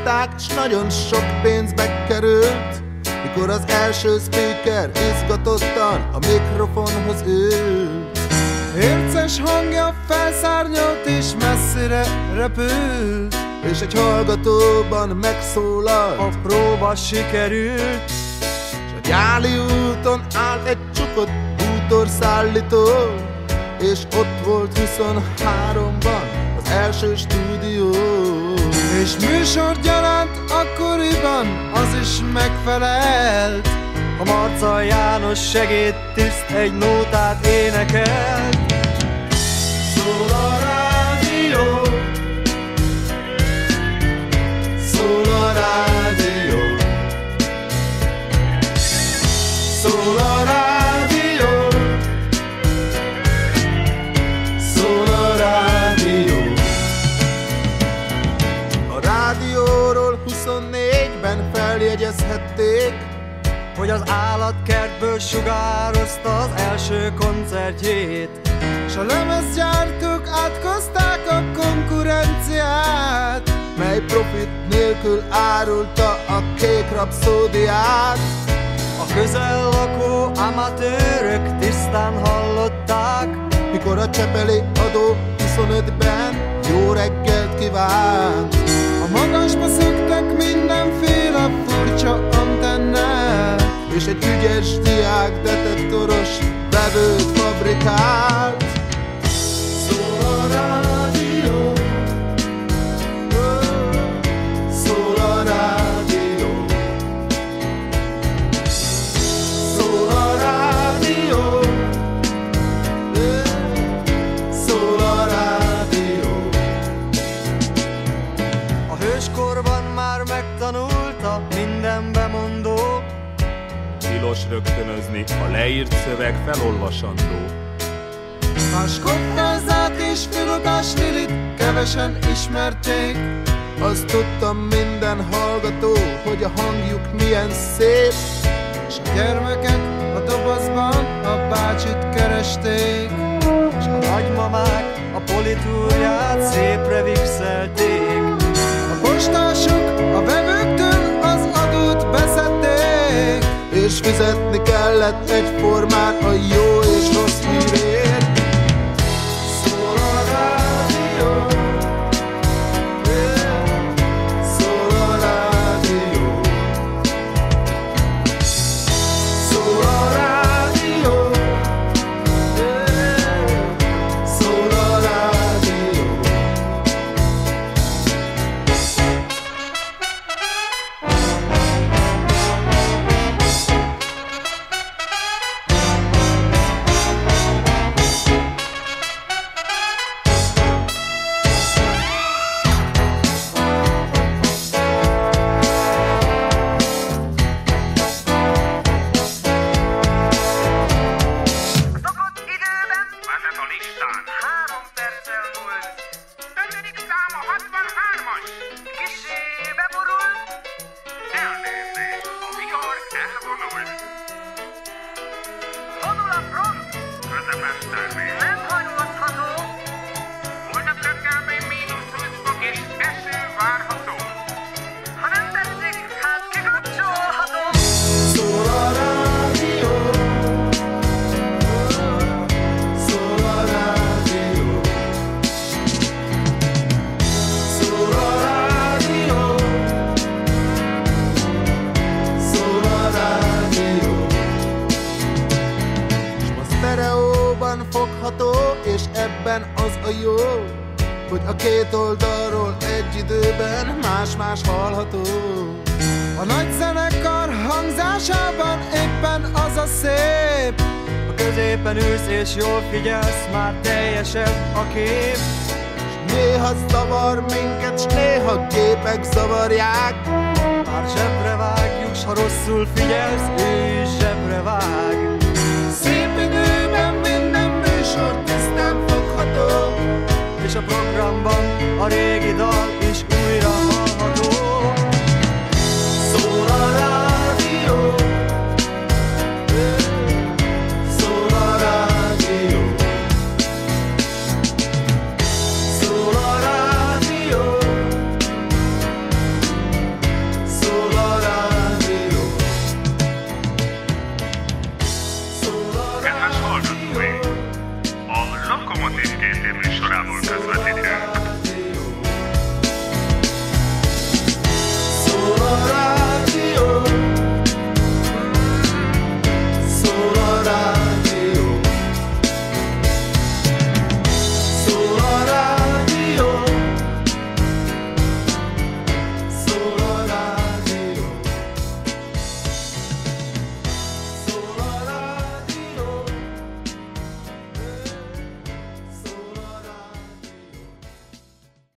hallották, s nagyon sok pénzbe került, mikor az első speaker izgatottan a mikrofonhoz ült. Érces hangja felszárnyolt és messzire repült, és egy hallgatóban megszólalt, a próba sikerült. s a Gyáli úton állt egy csukott bútorszállító, és ott volt 23-ban az első stúdió. És műsorgyaránt akkoriban az is megfelelt, a Marca János segédtiszt egy nótát énekelt. Szól a rádió, szól a rádió, szól a rádió, szól a rádió. A rádióról 24-ben feljegyezhették, hogy az állatkertből sugározta az első koncertjét, s a lemezgyártók átkozták a konkurenciát, mely profit nélkül árulta a kék rapszódiát. a közel lakó amatőrök tisztán hallották, mikor a Csepeli adó 25-ben jó reggelt kívánt. a magasba szöktek mindenféle furcsa antennák, és egy ügyes diák detektoros vevőt fabrikált. szól a rádió, Szól a rádió, szól a rádió, szól a rádió. a hőskorban már megtanulta minden bemondó, tilos rögtönözni, a leírt szöveg felolvasandó. a skottázát és filodás Lilit kevesen ismerték, Azt tudtam minden hallgató, hogy a hangjuk milyen szép, és a gyermekek a dobozban a bácsit keresték, és a nagymamák a politúrját szépre vixelték, a postások a vevőktől az adót beszedték, és fizetni kellett egyformán a jó és rossz hírért. szól a rádió, Szól a rádió, szól a rádió, szól a rádió. Szokott időben vezet a listán 3 perccel múlt. 5. szám a 63-as. Kissé beborult. Elnézést, a vihar elvonult. Vonul a front. Közepes termény. Nem hajózható. Holnap reggel még -20 fok és eső várható. Ha nem tetszik, hát kikapcsolható. Szól a rádió, szól a rádió, szól a rádió, szól a rádió. S a sztereóban fogható, és ebben az a jó, hogy a két oldalról egy időben más-más hallható. a nagy zenekar hangzásában éppen az a szép, a középen ülsz és jól figyelsz, már teljesebb a kép. Néha zavar minket, s néha képek zavarják, Már zsebre vágjuk, s ha rosszul figyelsz, ő is zsebre vág. szép időben minden műsor tisztán fogható, És a programban a régi dal